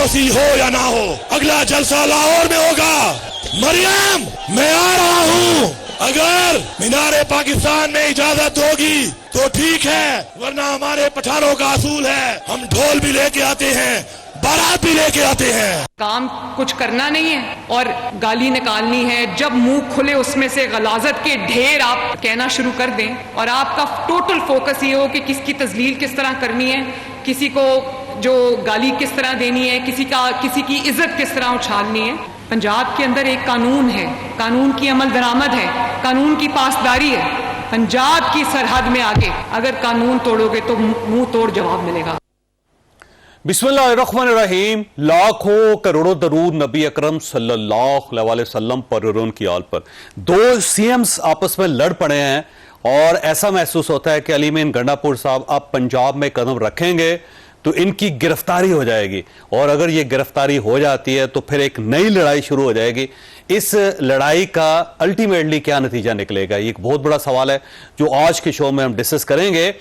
Policy हो या ना हो, अगला जलसा लाहौर में होगा। मरियम, मैं आ रहा हूँ। अगर मीनारे पाकिस्तान में इजाजत होगी तो ठीक है, वरना हमारे पठानों का असूल है, हम ढोल भी लेके आते हैं, बारात भी लेके आते हैं। काम कुछ करना नहीं है और गाली निकालनी है। जब मुंह खुले उसमें से गलाजत के ढेर आप कहना शुरू कर दें और आपका टोटल फोकस ये हो कि किसकी तजलील किस तरह करनी है, किसी को जो गाली किस तरह देनी है, किसी की इज्जत किस तरह उछालनी है। पंजाब के अंदर एक कानून है, कानून की अमल दरामद है, कानून की पासदारी है। पंजाब की सरहद में आगे अगर कानून तोड़ोगे तो मुंह तोड़ जवाब मिलेगा। बिस्मिल्लाहिर्रहमानिर्रहीम। लाखों करोड़ों दरूद नबी अकरम सल्लल्लाहु अलैहि वसल्लम पर और उनकी आल पर। दो सीएम्स आपस में लड़ पड़े हैं और ऐसा महसूस होता है कि अलीमीन गंडापुर साहब अब पंजाब में कदम रखेंगे तो इनकी गिरफ्तारी हो जाएगी, और अगर ये गिरफ्तारी हो जाती है तो फिर एक नई लड़ाई शुरू हो जाएगी। इस लड़ाई का अल्टीमेटली क्या नतीजा निकलेगा, ये एक बहुत बड़ा सवाल है जो आज के शो में हम डिस्कस करेंगे।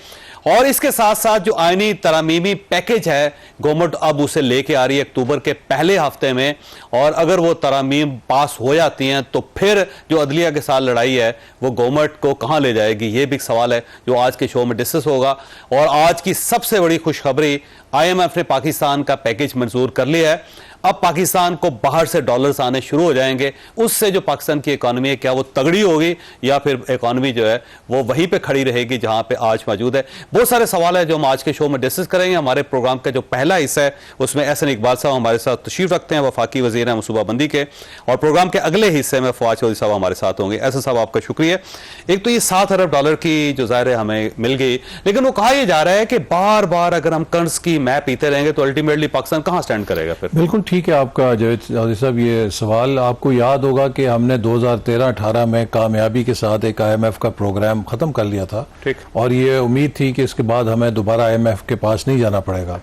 और इसके साथ साथ जो आईनी तरामीमी पैकेज है गवर्नमेंट अब उसे लेके आ रही है अक्टूबर के पहले हफ्ते में, और अगर वो तरामीम पास हो जाती हैं तो फिर जो अदलिया के साथ लड़ाई है वो गवर्नमेंट को कहां ले जाएगी, ये भी एक सवाल है जो आज के शो में डिस्कस होगा। और आज की सबसे बड़ी खुशखबरी, IMF ने पाकिस्तान का पैकेज मंजूर कर लिया है। अब पाकिस्तान को बाहर से डॉलर्स आने शुरू हो जाएंगे, उससे जो पाकिस्तान की इकॉनमी है क्या वो तगड़ी होगी या फिर इकॉनमी जो है वो वहीं पे खड़ी रहेगी जहां पे आज मौजूद है। बहुत सारे सवाल है जो हम आज के शो में डिस्कस करेंगे। हमारे प्रोग्राम का जो पहला हिस्सा है उसमें एहसन इकबाल साहब हमारे साथ तशरीफ रखते हैं, वफाकी वजीर हैं मनसूबाबंदी के, और प्रोग्राम के अगले हिस्से में फवाद चौधरी साहब हमारे साथ होंगे। एहसन साहब आपका शुक्रिया। एक तो ये 7 अरब डॉलर की जो ज़ाहिर है हमें मिल गई, लेकिन वो कहा यह जा रहा है कि बार बार अगर हम कर्ज की मैप पीते रहेंगे तो अल्टीमेटली पाकिस्तान कहां स्टैंड करेगा फिर। बिल्कुल ठीक है आपका चौधरी साहब ये सवाल। आपको याद होगा कि हमने 2013-18 में कामयाबी के साथ एक IMF का प्रोग्राम ख़त्म कर लिया था, और ये उम्मीद थी कि इसके बाद हमें दोबारा IMF के पास नहीं जाना पड़ेगा।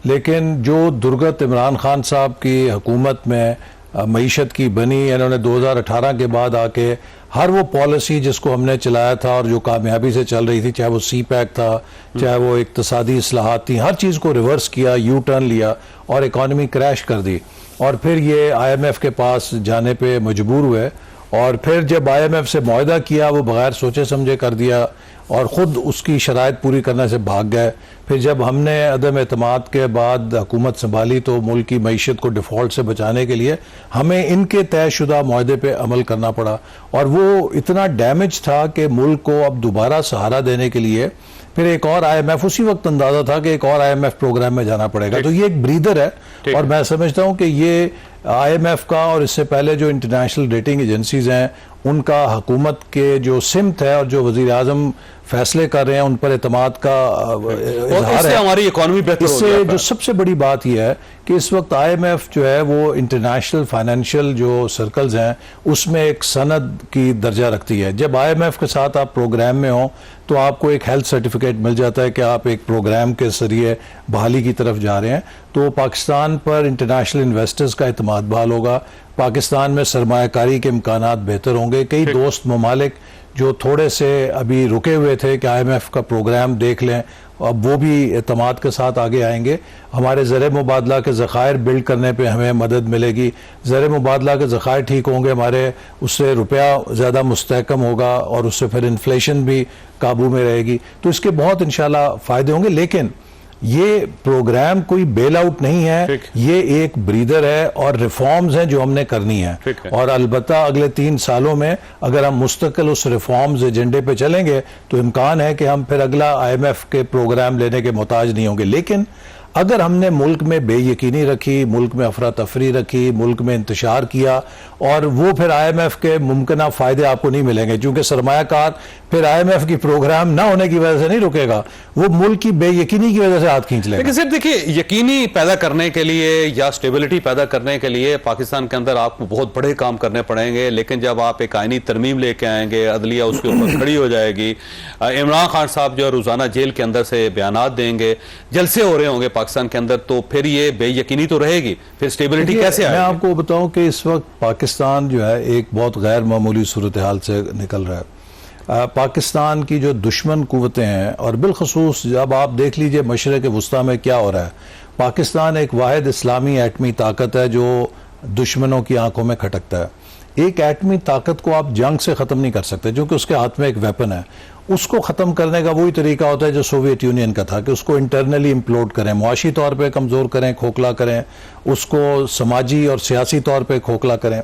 लेकिन जो दुर्गत इमरान खान साहब की हुकूमत में मईशत की बनी, इन्होंने 2018 के बाद आके हर वो पॉलिसी जिसको हमने चलाया था और जो कामयाबी से चल रही थी, चाहे वो CPEC था, चाहे वो इक्तसादी इस्लाहात थी, हर चीज़ को रिवर्स किया, यू टर्न लिया और इकॉनमी क्रैश कर दी। और फिर ये IMF के पास जाने पे मजबूर हुए, और फिर जब IMF से मुआहदा किया वो बगैर सोचे समझे कर दिया और ख़ुद उसकी शराइत पूरी करने से भाग गए। फिर जब हमने अदम एतमाद के बाद हुकूमत संभाली तो मुल्क की मईशत को डिफ़ॉल्ट से बचाने के लिए हमें इनके तयशुदा मुआहदे पे अमल करना पड़ा, और वो इतना डैमेज था कि मुल्क को अब दोबारा सहारा देने के लिए फिर एक और IMF, उसी वक्त अंदाजा था कि एक और IMF प्रोग्राम में जाना पड़ेगा। तो ये एक ब्रीदर है, और मैं समझता हूँ कि ये IMF का और इससे पहले जो इंटरनेशनल रेटिंग एजेंसीज हैं उनका हुकूमत के जो सिमत है और जो वज़ीर आज़म फैसले कर रहे हैं उन पर एतमाद का इज़हार है। हमारी इकॉनमी बेहतर हो इससे जो सबसे बड़ी बात यह है कि इस वक्त IMF जो है वो इंटरनेशनल फाइनेंशियल जो सर्कल्स हैं उसमें एक सनद की दर्जा रखती है। जब IMF के साथ आप प्रोग्राम में हो तो आपको एक हेल्थ सर्टिफिकेट मिल जाता है कि आप एक प्रोग्राम के जरिए बहाली की तरफ जा रहे हैं। तो पाकिस्तान पर इंटरनेशनल इन्वेस्टर्स का एतमाद बहाल होगा, पाकिस्तान में सरमायाकारी के इम्कानात बेहतर होंगे। कई दोस्त ममालिक जो थोड़े से अभी रुके हुए थे कि IMF का प्रोग्राम देख लें, अब वो भी एतमाद के साथ आगे आएंगे। हमारे ज़र मुबादला के ज़खायर बिल्ड करने पे हमें मदद मिलेगी। ज़र मुबादला के ज़खायर ठीक होंगे हमारे, उससे रुपया ज़्यादा मुस्तहकम होगा और उससे फिर इन्फ्लेशन भी काबू में रहेगी। तो इसके बहुत इंशाल्लाह फ़ायदे होंगे। लेकिन ये प्रोग्राम कोई बेल आउट नहीं है, ये एक ब्रीदर है और रिफॉर्म्स हैं जो हमने करनी है। और अलबत्ता अगले 3 सालों में अगर हम मुस्तकिल उस रिफॉर्म्स एजेंडे पे चलेंगे तो इम्कान है कि हम फिर अगला IMF के प्रोग्राम लेने के मोहताज नहीं होंगे। लेकिन अगर हमने मुल्क में बेयकीनी रखी, मुल्क में अफरा तफरी रखी, मुल्क में इंतशार किया, और वो फिर IMF के मुमकिन फ़ायदे आपको नहीं मिलेंगे, क्योंकि सरमायाकार फिर IMF की प्रोग्राम ना होने की वजह से नहीं रुकेगा, वो मुल्क की बेयकीनी की वजह से हाथ खींच लेगा। लेकिन सिर्फ देखिए, यकीनी पैदा करने के लिए या स्टेबिलिटी पैदा करने के लिए पाकिस्तान के अंदर आपको बहुत बड़े काम करने पड़ेंगे। लेकिन जब आप एक आईनी तरमीम लेके आएंगे, अदलिया उसके ऊपर खड़ी हो जाएगी, इमरान खान साहब जो रोजाना जेल के अंदर से बयानात देंगे, जलसे हो रहे होंगे पाकिस्तान के अंदर, तो फिर ये बेयकीनी तो रहेगी, फिर स्टेबिलिटी कैसे आएगी? मैं आपको बताऊं कि इस वक्त पाकिस्तान जो है एक बहुत गैर मामूली सूरत हाल से निकल रहा है। पाकिस्तान की जो दुश्मन कुव्वतें हैं, और बिलखसूस जब आप देख लीजिए मशरक़ वस्ता में क्या हो रहा है, पाकिस्तान एक वाहिद इस्लामी एटमी ताकत है जो दुश्मनों की आंखों में खटकता है। एक एटमी ताकत को आप जंग से ख़त्म नहीं कर सकते, जो कि उसके हाथ में एक वेपन है। उसको ख़त्म करने का वही तरीका होता है जो सोवियत यूनियन का था, कि उसको इंटरनली इम्प्लोड करें, मुआशी तौर पे कमज़ोर करें, खोखला करें, उसको समाजी और सियासी तौर पे खोखला करें।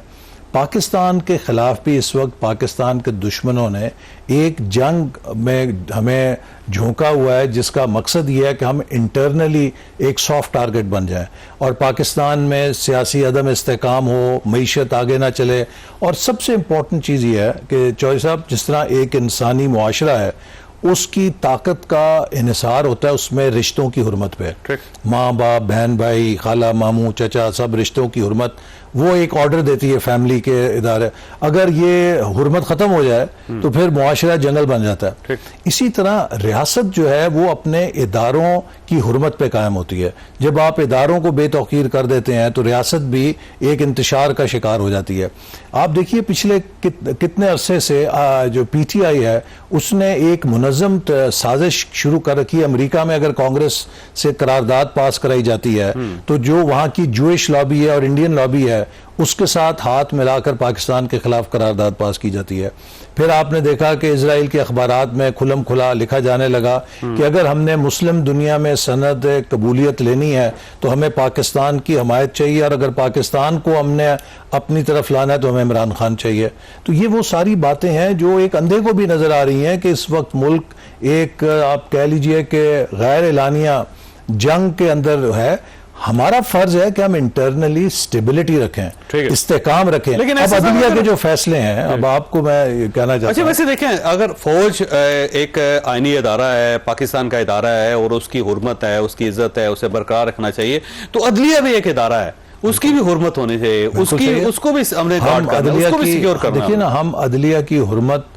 पाकिस्तान के ख़िलाफ़ भी इस वक्त पाकिस्तान के दुश्मनों ने एक जंग में हमें झोंका हुआ है, जिसका मकसद ये है कि हम इंटरनली एक सॉफ्ट टारगेट बन जाएं और पाकिस्तान में सियासी अदम इस्तेकाम हो, मईशत आगे ना चले। और सबसे इम्पॉर्टेंट चीज़ ये है कि चौधरी साहब, जिस तरह एक इंसानी मुआशरा है उसकी ताकत का इन्हिसार होता है उसमें रिश्तों की हुर्मत पे, माँ बाप, बहन भाई, खाला मामू चचा, सब रिश्तों की हुर्मत वो एक ऑर्डर देती है फैमिली के इदारे। अगर ये हुर्मत ख़त्म हो जाए तो फिर मुआशरा जंगल बन जाता है। इसी तरह रियासत जो है वो अपने इदारों की हुर्मत पे कायम होती है। जब आप इदारों को बेतौकीर कर देते हैं तो रियासत भी एक इंतशार का शिकार हो जाती है। आप देखिए पिछले कितने अरसे से जो PTI है उसने एक मुनज़्ज़म साजिश शुरू कर रखी है। अमेरिका में अगर कांग्रेस से करारदाद पास कराई जाती है तो जो वहाँ की जूइश लॉबी है और इंडियन लॉबी है उसके साथ हाथ मिलाकर पाकिस्तान के खिलाफ करारदाद पास की जाती है। फिर आपने देखा कि इजराइल के अखबारात में खुलम खुला लिखा जाने लगा कि अगर हमने मुस्लिम दुनिया में सनद कबूलियत लेनी है तो हमें पाकिस्तान की हमायत चाहिए, और अगर पाकिस्तान को हमने अपनी तरफ लाना है तो हमें इमरान खान चाहिए। तो ये वो सारी बातें हैं जो एक अंधे को भी नजर आ रही हैं कि इस वक्त मुल्क एक आप कह लीजिए कि गैर एलानिया जंग के अंदर है। हमारा फर्ज है कि हम इंटरनली स्टेबिलिटी रखें, इस्तेकाम रखें। लेकिन अब अदलिया के जो फैसले हैं, अब आपको मैं कहना चाहता हूं। अच्छा, वैसे देखें, अगर फौज एक आईनी इदारा है, पाकिस्तान का इदारा है और उसकी हुर्मत है, उसकी इज्जत है, उसे बरकरार रखना चाहिए, तो अदलिया भी एक इदारा है, उसकी भी हुर्मत होनी चाहिए, उसको भी हमने गार्ड करना, उसको भी सिक्योर करना। देखिए ना, हम अदलिया की हुर्मत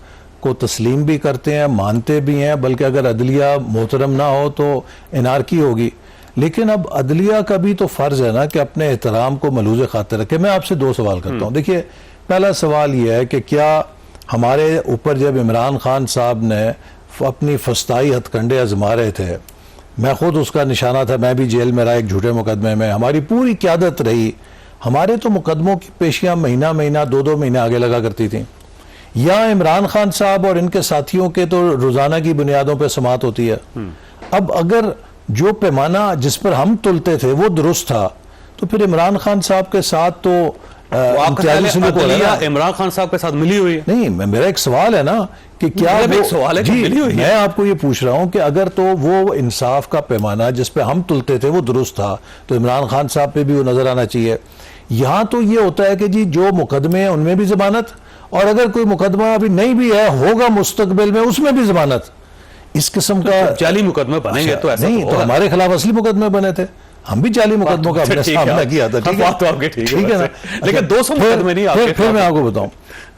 को तस्लीम भी करते हैं, मानते भी हैं, बल्कि अगर अदलिया मोहतरम ना हो तो इनारकी होगी। लेकिन अब अदलिया का भी तो फर्ज है ना कि अपने एहतराम को मलूज़ खातिर रखे। मैं आपसे दो सवाल करता हूँ। देखिए, पहला सवाल यह है कि क्या हमारे ऊपर जब इमरान खान साहब ने अपनी फस्ताई हथकंडे आजमा रहे थे, मैं खुद उसका निशाना था, मैं भी जेल में रहा एक झूठे मुकदमे में, हमारी पूरी क़यादत रही, हमारे तो मुकदमों की पेशियां महीना महीना 2-2 महीने आगे लगा करती थी। या इमरान खान साहब और इनके साथियों के तो रोजाना की बुनियादों पर समात होती है। अब अगर जो पैमाना जिस पर हम तुलते थे वो दुरुस्त था तो फिर इमरान खान साहब के साथ तो इमरान खान साहब के साथ मिली हुई है। नहीं, मेरा एक सवाल है ना कि क्या एक सवाल है कि मिली हुई है? मैं आपको ये पूछ रहा हूं कि अगर तो वो इंसाफ का पैमाना जिस पे हम तुलते थे वो दुरुस्त था तो इमरान खान साहब पे भी वो नजर आना चाहिए। यहां तो ये होता है कि जी जो मुकदमे हैं उनमें भी जमानत, और अगर कोई मुकदमा अभी नहीं भी है, होगा मुस्तकबिल में, उसमें भी जमानत। इस किस्म का जाली मुकदमे बनेंगे तो ऐसा नहीं, तो हमारे खिलाफ असली मुकदमे बने थे, हम भी जाली मुकदमों का अपने सामना किया था। ठीक है ना, लेकिन 200 मुकदमे नहीं। फिर मैं आपको बताऊं,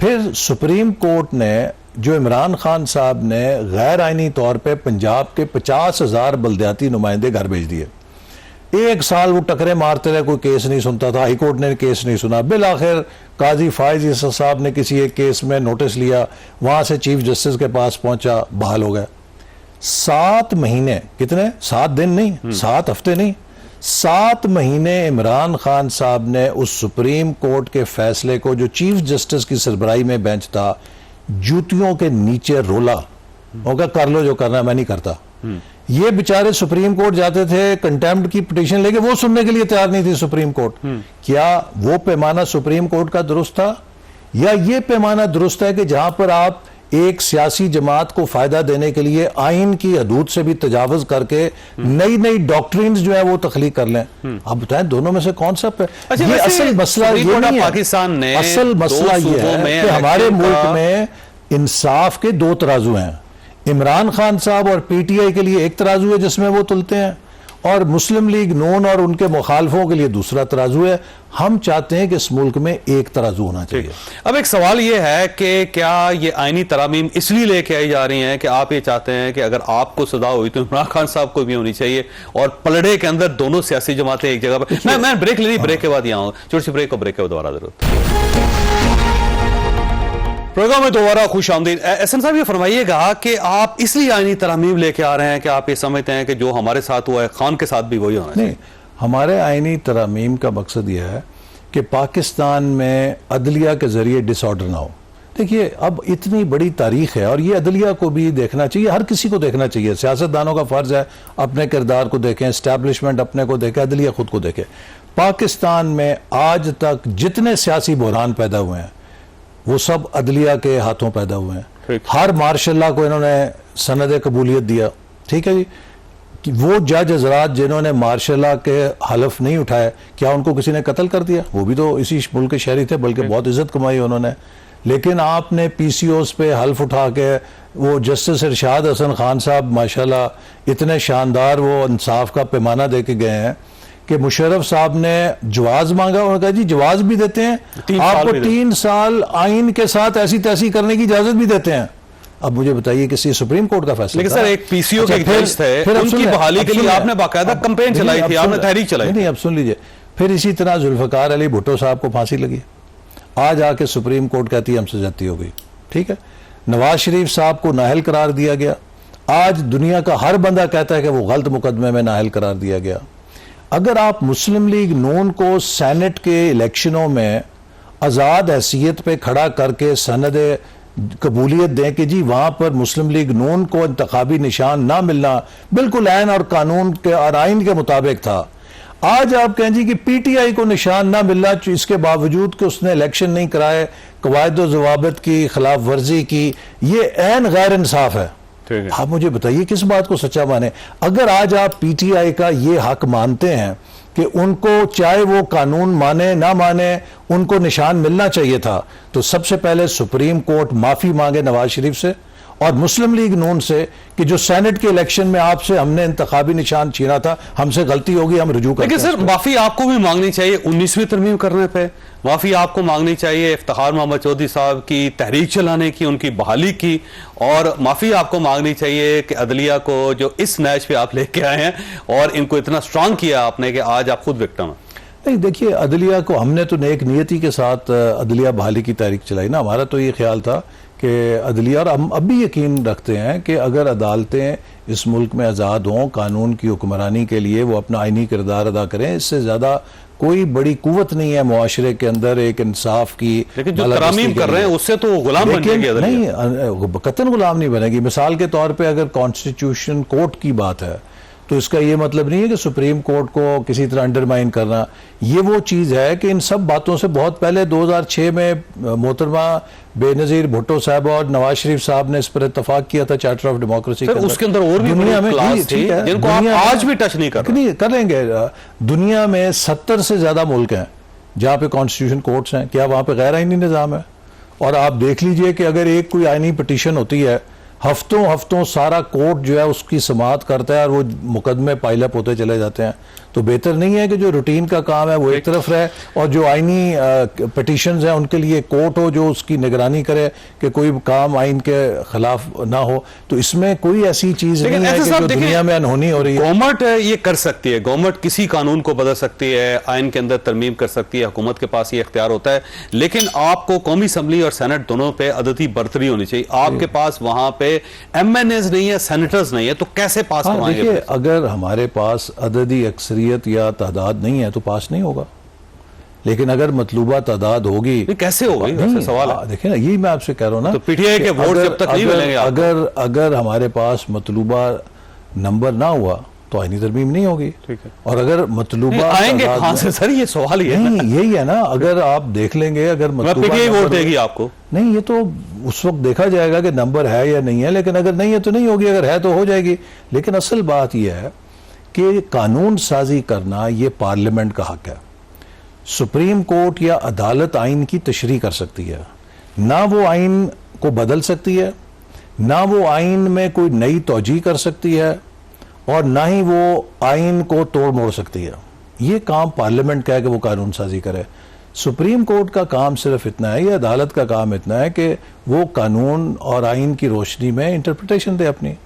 फिर सुप्रीम कोर्ट ने जो इमरान खान साहब ने गैर आईनी तौर पे पंजाब के 50,000 बल्दियाती नुमाइंदे घर भेज दिए। 1 साल वो टकरे मारते रहे, कोई केस नहीं सुनता था, हाईकोर्ट ने केस नहीं सुना। बिल आखिर काजी फायज ईसा साहब ने किसी एक केस में नोटिस लिया, वहां से चीफ जस्टिस के पास पहुंचा, बहाल हो गए। 7 महीने, कितने, 7 दिन नहीं, 7 हफ्ते नहीं, 7 महीने इमरान खान साहब ने उस सुप्रीम कोर्ट के फैसले को, जो चीफ जस्टिस की सरबराही में बेंच था, जूतियों के नीचे रोला, होगा कर लो जो करना है, मैं नहीं करता। ये बेचारे सुप्रीम कोर्ट जाते थे, कंटेम्प्ट की पिटीशन लेके, वो सुनने के लिए तैयार नहीं थी सुप्रीम कोर्ट। क्या वो पैमाना सुप्रीम कोर्ट का दुरुस्त था, या ये पैमाना दुरुस्त है कि जहां पर आप एक सियासी जमात को फायदा देने के लिए आइन की हदूद से भी तजावुज करके नई नई डॉक्ट्रिन्स जो है वो तख्लीक कर लें? आप बताएं दोनों में से कौन सा ये असल मसला ये नहीं है। पाकिस्तान ने असल मसला ये है कि हमारे मुल्क में इंसाफ के 2 तराजू हैं। इमरान खान साहब और PTI के लिए एक तराजू है जिसमें वो तुलते हैं, और मुस्लिम लीग नून और उनके मुखालफों के लिए दूसरा तराजू है। हम चाहते हैं कि इस मुल्क में एक तराजू होना चाहिए। अब एक सवाल यह है कि क्या ये आईनी तरामीम इसलिए लेके आई जा रही हैं कि आप ये चाहते हैं कि अगर आपको सजा हुई तो इमरान खान साहब को भी होनी चाहिए, और पलड़े के अंदर दोनों सियासी जमातें एक जगह पर। मैं ब्रेक ले ली, ब्रेक के बाद यहाँ छोटी सी ब्रेक को, ब्रेक के बाद दोबारा जरूर। प्रोग्राम में दोबारा खुश आमदीद। एहसन साहब, ये फरमाइएगा कि आप इसलिए आईनी तरमीम लेके आ रहे हैं कि आप ये समझते हैं कि जो हमारे साथ हुआ है खान के साथ भी वही होना चाहिए? नहीं, हमारे आईनी तरमीम का मकसद यह है कि पाकिस्तान में अदलिया के जरिए डिसऑर्डर ना हो। देखिए, अब इतनी बड़ी तारीख है और ये अदलिया को भी देखना चाहिए, हर किसी को देखना चाहिए। सियासतदानों का फर्ज है अपने किरदार को देखें, एस्टैब्लिशमेंट अपने को देखे, अदलिया खुद को देखे। पाकिस्तान में आज तक जितने सियासी बहरान पैदा हुए हैं वो सब अदलिया के हाथों पैदा हुए हैं। हर मार्शल्ला को इन्होंने सनद कबूलियत दिया, ठीक है जी। कि वो जज हजरात जिन्होंने मार्शल्ला के हलफ नहीं उठाए, क्या उनको किसी ने कत्ल कर दिया? वो भी तो इसी मुल्क के शहरी थे, बल्कि बहुत इज्जत कमाई उन्होंने। लेकिन आपने पीसीओस पे हल्फ उठा के, वो जस्टिस इरशाद हसन खान साहब माशाल्लाह इतने शानदार वो इंसाफ का पैमाना दे के गए हैं कि मुशर्रफ साहब ने जवाज मांगा, उन्होंने कहा जी जवाज भी देते हैं, आपको 3 साल आइन के साथ ऐसी तैसी करने की इजाजत भी देते हैं। अब मुझे बताइए कि सुप्रीम कोर्ट का फैसला। लेकिन सर, एक पीसीओ के जज थे, उनकी बहाली के लिए आपने बाकायदा कैंपेन चलाई थी, आपने तहरीक चलाई। नहीं, अब सुन लीजिए, फिर इसी तरह जुल्फकार अली भुट्टो साहब को फांसी लगी, आज आके सुप्रीम कोर्ट कहती है हमसे ज्यादती हो गई, ठीक है। नवाज शरीफ साहब को नाअहल करार दिया गया, आज दुनिया का हर बंदा कहता है कि वो गलत मुकदमे में नाअहल करार दिया गया। अगर आप मुस्लिम लीग नून को सेनेट के इलेक्शनों में आज़ाद हैसियत पे खड़ा करके सनद कबूलियत दें कि जी वहां पर मुस्लिम लीग नून को इंतखाबी निशान ना मिलना बिल्कुल ऐन और कानून के और आइन के मुताबिक था, आज आप कहें जी कि पीटीआई को निशान ना मिलना, इसके बावजूद कि उसने इलेक्शन नहीं कराए, कवायद व ज़वाबित की खिलाफ वर्जी की, ये ऐन गैर इंसाफ है। आप मुझे बताइए किस बात को सच्चा माने? अगर आज आप पीटीआई का ये हक मानते हैं कि उनको चाहे वो कानून माने ना माने उनको निशान मिलना चाहिए था, तो सबसे पहले सुप्रीम कोर्ट माफी मांगे नवाज शरीफ से और मुस्लिम लीग नून से कि जो सेनेट के इलेक्शन में आपसे हमने इंतखाबी निशान छीना था, हमसे गलती होगी, हम रुजू करते हैं। लेकिन सर, माफी आपको भी मांगनी चाहिए 19वीं तरमीम करने पे, माफी आपको मांगनी चाहिए इफ्तिखार मोहम्मद चौधरी साहब की तहरीक चलाने की, उनकी बहाली की, और माफी आपको मांगनी चाहिए कि अदलिया को जो इस मैच पे आप लेके आए हैं और इनको इतना स्ट्रांग किया आपने कि आज आप खुद विक्टिम हैं। नहीं, देखिए, अदलिया को हमने तो नेक नियति के साथ अदलिया बहाली की तहरीक चलाई ना। हमारा तो ये ख्याल था कि अदलिया, और हम अब भी यकीन रखते हैं कि अगर अदालतें इस मुल्क में आज़ाद हों, कानून की हुक्मरानी के लिए वो अपना आइनी किरदार अदा करें, इससे ज़्यादा कोई बड़ी कुव्वत नहीं है मुआशरे के अंदर एक इंसाफ की। लेकिन जो तरामीम कर रहे हैं उससे तो गुलाम बन जाएगी अदलिया। नहीं, कतन गुलाम नहीं बनेगी। मिसाल के तौर पे अगर कॉन्स्टिट्यूशन कोर्ट की बात है तो इसका ये मतलब नहीं है कि सुप्रीम कोर्ट को किसी तरह अंडरमाइन करना। ये वो चीज़ है कि इन सब बातों से बहुत पहले 2006 में मोहतरमा बेनज़ीर भुट्टो साहब और नवाज शरीफ साहब ने इस पर इत्तफाक किया था चार्टर ऑफ डेमोक्रेसी के। उसके अंदर और भी दुनिया में जिनको आप आज भी टच नहीं कर लेंगे। दुनिया में 70 से ज्यादा मुल्क हैं जहाँ पे कॉन्स्टिट्यूशन कोर्ट्स हैं, क्या वहाँ पे गैर आइनी निज़ाम है? और आप देख लीजिए कि अगर एक कोई आइनी पिटीशन होती है, हफ्तों हफ्तों सारा कोर्ट जो है उसकी समाअत करता है और वो मुकदमे पाइलअप होते चले जाते हैं। तो बेहतर नहीं है कि जो रूटीन का काम है वो एक तरफ रहे और जो आइनी पिटीशंस हैं उनके लिए कोर्ट हो जो उसकी निगरानी करे कि कोई काम आइन के खिलाफ ना हो। तो इसमें कोई ऐसी चीज नहीं है कि जो दुनिया में अनहोनी हो रही है। गवर्नमेंट ये कर सकती है, गवर्नमेंट किसी कानून को बदल सकती है, आइन के अंदर तरमीम कर सकती है, हुकूमत के पास ये इख्तियार होता है। लेकिन आपको कौमी असम्बली और सेनेट दोनों पे अददी बरतरी होनी चाहिए। आपके पास वहां पे एमएनएस नहीं है, सेनेटर्स नहीं है, तो कैसे पास करवाएंगे? देखिए, अगर हमारे पास अददी अक्सरियत या तादाद नहीं है तो पास नहीं होगा। लेकिन अगर मतलूबा तादाद होगी, कैसे होगी? वैसे सवाल है। देखिए ना, यही मैं आपसे कह रहा हूं ना, तो पीटीआई के वोट जब तक नहीं मिलेंगे, अगर हमारे पास मतलूबा नंबर ना हुआ तो आईनी तरमीम नहीं होगी। ठीक है। और अगर मतलूबा आएंगे कहां से सर? ये सवाल ही है। नहीं, यही है ना। अगर आप देख लेंगे, अगर पीटीआई वोट देगी आपको? नहीं, ये तो उस वक्त देखा जाएगा कि नंबर है या नहीं है। लेकिन अगर नहीं है तो नहीं होगी, अगर है तो हो जाएगी। लेकिन असल बात यह है कि कानून साजी करना ये पार्लियामेंट का हक है। सुप्रीम कोर्ट या अदालत आइन की तशरीह कर सकती है, ना वो आइन को बदल सकती है, ना वो आइन में कोई नई तौजीह कर सकती है, और ना ही वो आइन को तोड़ मोड़ सकती है। ये काम पार्लियामेंट का है कि वो कानून साजी करे। सुप्रीम कोर्ट का काम सिर्फ इतना है, या अदालत का काम इतना है कि वो कानून और आइन की रोशनी में इंटरप्रिटेशन दे अपनी।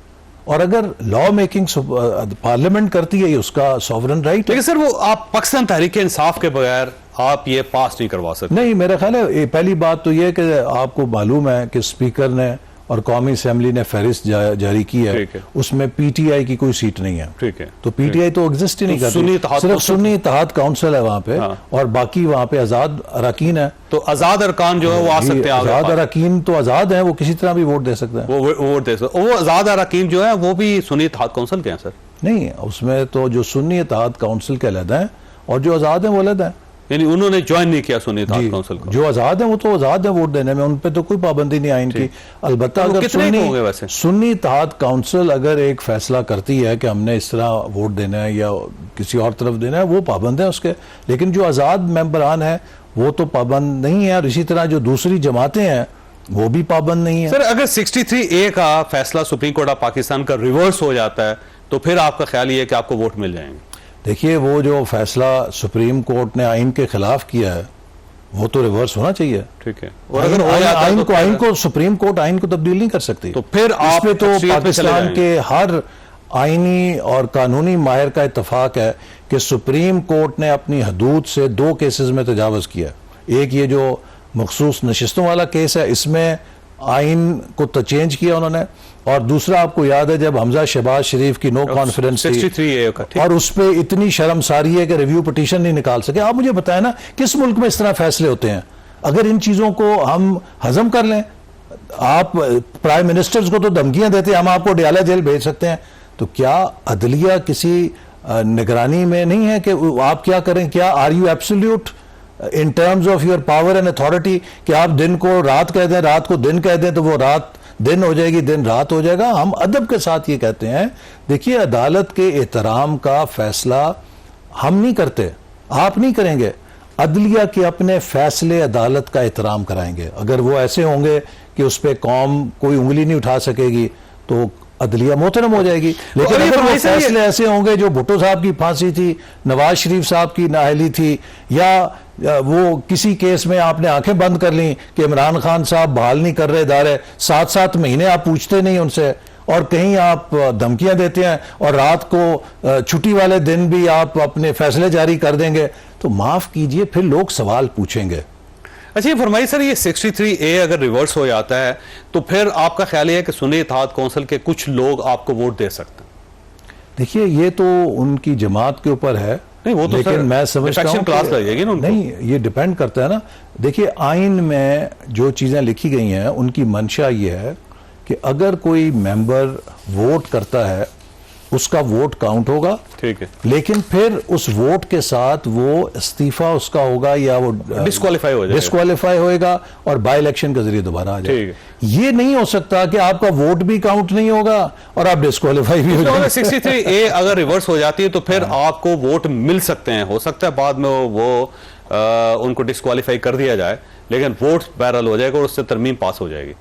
और अगर लॉ मेकिंग पार्लियामेंट करती है, ये उसका सॉवरन राइट है। लेकिन सर, वो आप पाकिस्तान तहरीक इंसाफ के बगैर आप ये पास नहीं करवा सकते? नहीं, मेरा ख्याल है ये पहली बात तो ये है कि आपको मालूम है कि स्पीकर ने और कौमी असेंबली ने फहरिस्त जारी की है, उसमें पीटीआई की कोई सीट नहीं है। ठीक है, तो पीटीआई तो एग्जिस्ट ही नहीं करती, सिर्फ सुन्नी इत्तेहाद काउंसिल है वहां पे। और बाकी वहां पे आजाद अरकान है। तो आजाद अरकान जो है वो आ सकते हैं? आजाद अरकान तो आजाद है, वो किसी तरह भी वोट दे सकते हैं। वो वोट दे सकते। वो आजाद अरकान जो है वो भी सुन्नी इत्तेहाद काउंसिल के हैं सर? नहीं, उसमें तो जो सुन्नी इत्तेहाद काउंसिल के अलग हैं और जो आजाद है वो अलग है। यानी उन्होंने ज्वाइन नहीं किया सुन्नी इत्तेहाद काउंसिल को? जो आजाद है वो तो आजाद है वोट देने में, उन पे तो कोई पाबंदी नहीं आई इनकी। अलबत्ता अगर सुन्नी इत्तेहाद काउंसिल अगर एक फैसला करती है कि हमने इस तरह वोट देना है या किसी और तरफ देना है, वो पाबंद है उसके। लेकिन जो आजाद मेंबरान है वो तो पाबंद नहीं है, और इसी तरह जो दूसरी जमातें हैं वो भी पाबंद नहीं है। सर, अगर 63A का फैसला सुप्रीम कोर्ट ऑफ पाकिस्तान का रिवर्स हो जाता है तो फिर आपका ख्याल ये है कि आपको वोट मिल जाएंगे? देखिए, वो जो फैसला सुप्रीम कोर्ट ने आइन के खिलाफ किया है वो तो रिवर्स होना चाहिए। ठीक है। और अगर आइन को सुप्रीम कोर्ट आइन को तब्दील नहीं कर सकती। तो फिर आप तो पाकिस्तान के हर आईनी और कानूनी माहिर का इत्तेफाक है कि सुप्रीम कोर्ट ने अपनी हदूद से 2 केसेस में तजावज किया। एक ये जो मखसूस नशिस्तों वाला केस है, इसमें आइन को तो चेंज किया उन्होंने, और दूसरा आपको याद है जब हमजा शहबाज शरीफ की नो कॉन्फिडेंस थी और उस पर इतनी शर्मसारी है कि रिव्यू पिटीशन नहीं निकाल सके। आप मुझे बताएं ना, किस मुल्क में इस तरह फैसले होते हैं? अगर इन चीजों को हम हजम कर लें, आप प्राइम मिनिस्टर्स को तो धमकियां देते हैं हम आपको डियाला जेल भेज सकते हैं, तो क्या अदलिया किसी निगरानी में नहीं है कि आप क्या करें? क्या are you absolute in terms of your power and authority कि आप दिन को रात कह दें, रात को दिन कह दें तो वो रात दिन हो जाएगी, दिन रात हो जाएगा? हम अदब के साथ ये कहते हैं, देखिए अदालत के एहतराम का फैसला हम नहीं करते, आप नहीं करेंगे, अदलिया के अपने फैसले अदालत का एहतराम कराएंगे। अगर वो ऐसे होंगे कि उस पर कौम कोई उंगली नहीं उठा सकेगी तो अदलिया मोहतरम हो जाएगी। लेकिन अगर वो फैसले ऐसे होंगे, जो भुट्टो साहब की फांसी थी, नवाज शरीफ साहब की नाअहली थी, या वो किसी केस में आपने आंखें बंद कर ली कि इमरान खान साहब बहाल नहीं कर रहे इदारे, 7-7 महीने आप पूछते नहीं उनसे, और कहीं आप धमकियां देते हैं और रात को छुट्टी वाले दिन भी आप अपने फैसले जारी कर देंगे, तो माफ कीजिए फिर लोग सवाल पूछेंगे। अच्छा, ये फरमाइए सर, ये 63A अगर रिवर्स हो जाता है तो फिर आपका ख्याल है कि सुन्नी इत्तेहाद काउंसिल के कुछ लोग आपको वोट दे सकते हैं? देखिए, ये तो उनकी जमात के ऊपर है। नहीं, वो तो लेकिन मैं समझता हूं क्लास लगेगी ना उनको। नहीं, ये डिपेंड करता है ना। देखिए, आइन में जो चीजें लिखी गई हैं उनकी मंशा ये है कि अगर कोई मेंबर वोट करता है उसका वोट काउंट होगा, ठीक है, लेकिन फिर उस वोट के साथ वो इस्तीफा उसका होगा या वो डिस्क्वालीफाई होएगा और बाय इलेक्शन के जरिए दोबारा आ जाएगा। ये नहीं हो सकता कि आपका वोट भी काउंट नहीं होगा और आप डिस्क्वालीफाई भी हो जाएंगे। 63A अगर रिवर्स हो जाती है तो फिर आपको वोट मिल सकते हैं, हो सकता है बाद में वो उनको डिस्क्वालीफाई कर दिया जाए, लेकिन वोट बहरहाल हो जाएगा और उससे तरमीम पास हो जाएगी।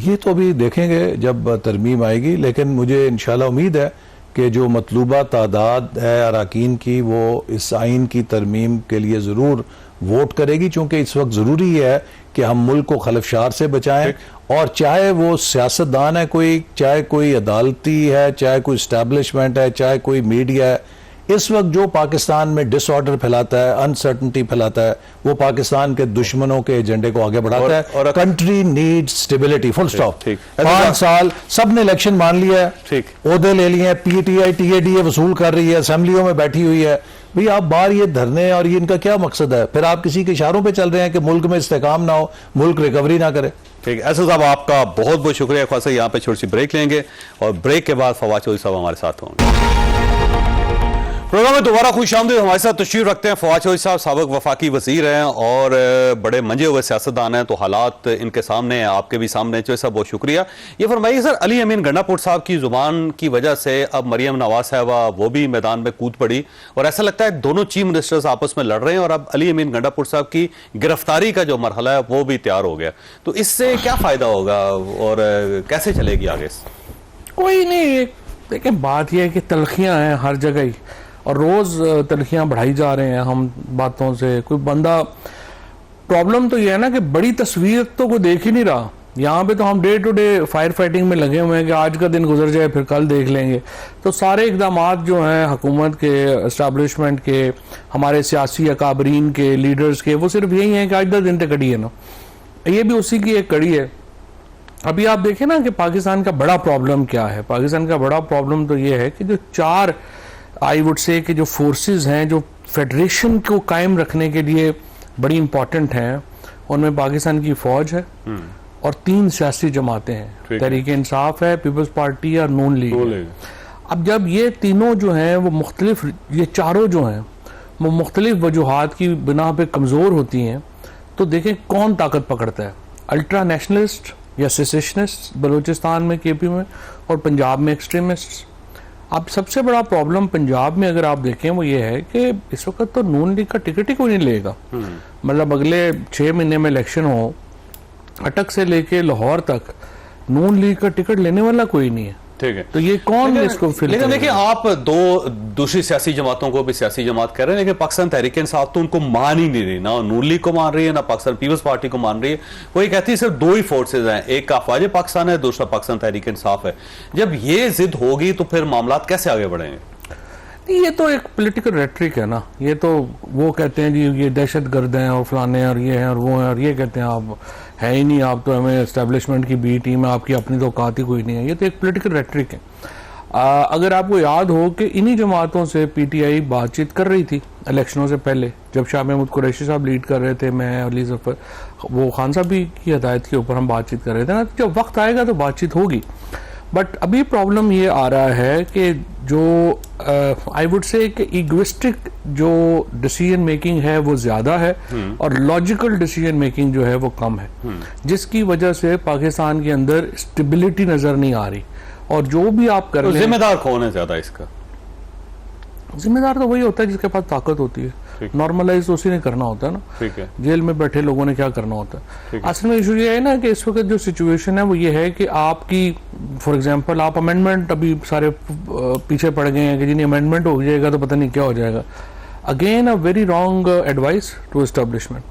ये तो अभी देखेंगे जब तरमीम आएगी, लेकिन मुझे इंशाल्लाह उम्मीद है कि जो मतलूबा तादाद है अरकान की वो इस आइन की तरमीम के लिए ज़रूर वोट करेगी, चूंकि इस वक्त ज़रूरी है कि हम मुल्क को खलफशार से बचाएं, और चाहे वो सियासतदान है कोई, चाहे कोई अदालती है, चाहे कोई इस्टेब्लिशमेंट है, चाहे कोई मीडिया है, इस वक्त जो पाकिस्तान में डिसऑर्डर फैलाता है, अनसर्टनिटी फैलाता है, वो पाकिस्तान के दुश्मनों के एजेंडे को आगे बढ़ाता है। Country needs stability, full stop. 5 साल सबने इलेक्शन मान लिया है, ओहदे ले लिए हैं, पीटीआई TADA वसूल कर रही है, असेंबलियों में बैठी हुई है। भाई आप बाहर ये धरने और ये इनका क्या मकसद है? फिर आप किसी के इशारों पे चल रहे हैं कि मुल्क में इस्तेकाम ना हो, मुल्क रिकवरी ना करे। ठीक है, ऐसा साहब आपका बहुत बहुत शुक्रिया। खासा यहाँ पे छोटी सी ब्रेक लेंगे और ब्रेक के बाद फवाद चौधरी साहब हमारे साथ होंगे। प्रोग्राम में दोबारा खुशामदीद। हमारे साथ तशरीफ रखते हैं फवाद चौधरी साहब, साबिक वफाकी वजीर हैं और बड़े मंजे हुए सियासतदान हैं, तो हालात इनके सामने हैं, आपके भी सामने हैं। चौधरी साहब बहुत शुक्रिया। ये फरमाइए सर, अली अमीन गंडापुर साहब की जुबान की वजह से अब मरियम नवाज साहबा वो भी मैदान में कूद पड़ी और ऐसा लगता है दोनों चीफ मिनिस्टर्स आपस में लड़ रहे हैं और अब अली अमीन गंडापुर साहब की गिरफ्तारी का जो मरहला है वो भी तैयार हो गया, तो इससे क्या फायदा होगा और कैसे चलेगी आगे? कोई नहीं, लेकिन बात यह है कि तलखियां हैं हर जगह ही और रोज तलखियां बढ़ाई जा रहे हैं हम बातों से। कोई बंदा, प्रॉब्लम तो यह है ना कि बड़ी तस्वीर तो कोई देख ही नहीं रहा। यहाँ पे तो हम day to day fire fighting में लगे हुए हैं कि आज का दिन गुजर जाए फिर कल देख लेंगे। तो सारे इकदाम जो हैं हुकूमत के, एस्टैब्लिशमेंट के, हमारे सियासी अकाबरीन के, लीडर्स के, वो सिर्फ यही है कि आज 10 दिन तक कड़ी है ना, ये भी उसी की एक कड़ी है। अभी आप देखें ना कि पाकिस्तान का बड़ा प्रॉब्लम क्या है। पाकिस्तान का बड़ा प्रॉब्लम तो ये है कि जो 4 आई वुड से कि जो फोर्सेस हैं जो फेडरेशन को कायम रखने के लिए बड़ी इंपॉर्टेंट हैं, उनमें पाकिस्तान की फौज है और 3 सियासी जमातें हैं, तहरीक इंसाफ है, पीपल्स पार्टी और नून लीग है। अब जब ये तीनों जो हैं वो मुख्तलिफ, ये चारों जो हैं वो मुख्तलिफ वजूहात की बिना पे कमज़ोर होती हैं, तो देखें कौन ताकत पकड़ता है, अल्ट्रा नेशनलिस्ट या सेसेशनिस्ट बलूचिस्तान में, केपी में, और पंजाब में एक्सट्रीमिस्ट। अब सबसे बड़ा प्रॉब्लम पंजाब में अगर आप देखें वो ये है कि इस वक्त तो नून लीग का टिकट ही कोई नहीं लेगा। मतलब अगले 6 महीने में इलेक्शन हो, अटक से लेके लाहौर तक नून लीग का टिकट लेने वाला कोई नहीं है। ठीक है, तो ये कौन इसको फिर? लेकिन देखिए, आप दूसरी सियासी जमातों को भी सियासी जमात कह रहे हैं, लेकिन पाकिस्तान तहरीक इंसाफ तो उनको मान ही नहीं रही, ना नून लीग को मान रही है, ना पाकिस्तान पीपल्स पार्टी को मान रही है। वो ये कहती है सिर्फ 2 ही फोर्सेज हैं, एक अफवाज पाकिस्तान है, दूसरा पाकिस्तान तहरीक इंसाफ है। जब ये जिद होगी तो फिर मामला कैसे आगे बढ़ेंगे? ये तो एक पॉलिटिकल रेटरिक है ना। ये तो वो कहते हैं जी ये दहशत गर्द हैं और फलाने और ये हैं और वो हैं, और ये कहते हैं आप है ही नहीं, आप तो हमें एस्टेब्लिशमेंट की बी टीम है, आपकी अपनी तो औकात ही कोई नहीं है। ये तो एक पॉलिटिकल रेटरिक है। अगर आपको याद हो कि इन्हीं जमातों से पीटीआई बातचीत कर रही थी इलेक्शनों से पहले, जब शाह महमूद कुरैशी साहब लीड कर रहे थे, मैं अली जफर, वो खान साहब भी की हदायत के ऊपर हम बातचीत कर रहे थे ना। जब वक्त आएगा तो बातचीत होगी, बट अभी प्रॉब्लम ये आ रहा है कि जो आई वुड से कि इगोइस्टिक जो डिसीजन मेकिंग है वो ज्यादा है और लॉजिकल डिसीजन मेकिंग जो है वो कम है, जिसकी वजह से पाकिस्तान के अंदर स्टेबिलिटी नजर नहीं आ रही। और जो भी आप कर रहे हैं, जिम्मेदार कौन है ज्यादा इसका? जिम्मेदार तो वही होता है जिसके पास ताकत होती है। नॉर्मलाइज तो उसी ने करना होता है ना। ठीक है, जेल में बैठे लोगों ने क्या करना होता है। असल में इशू ये है ना कि इस वक्त जो सिचुएशन है वो ये है कि आपकी फॉर एग्जांपल आप अमेंडमेंट, अभी सारे पीछे पड़ गए हैं कि जिन्हें अमेंडमेंट हो जाएगा तो पता नहीं क्या हो जाएगा। Again a very wrong advice to establishment.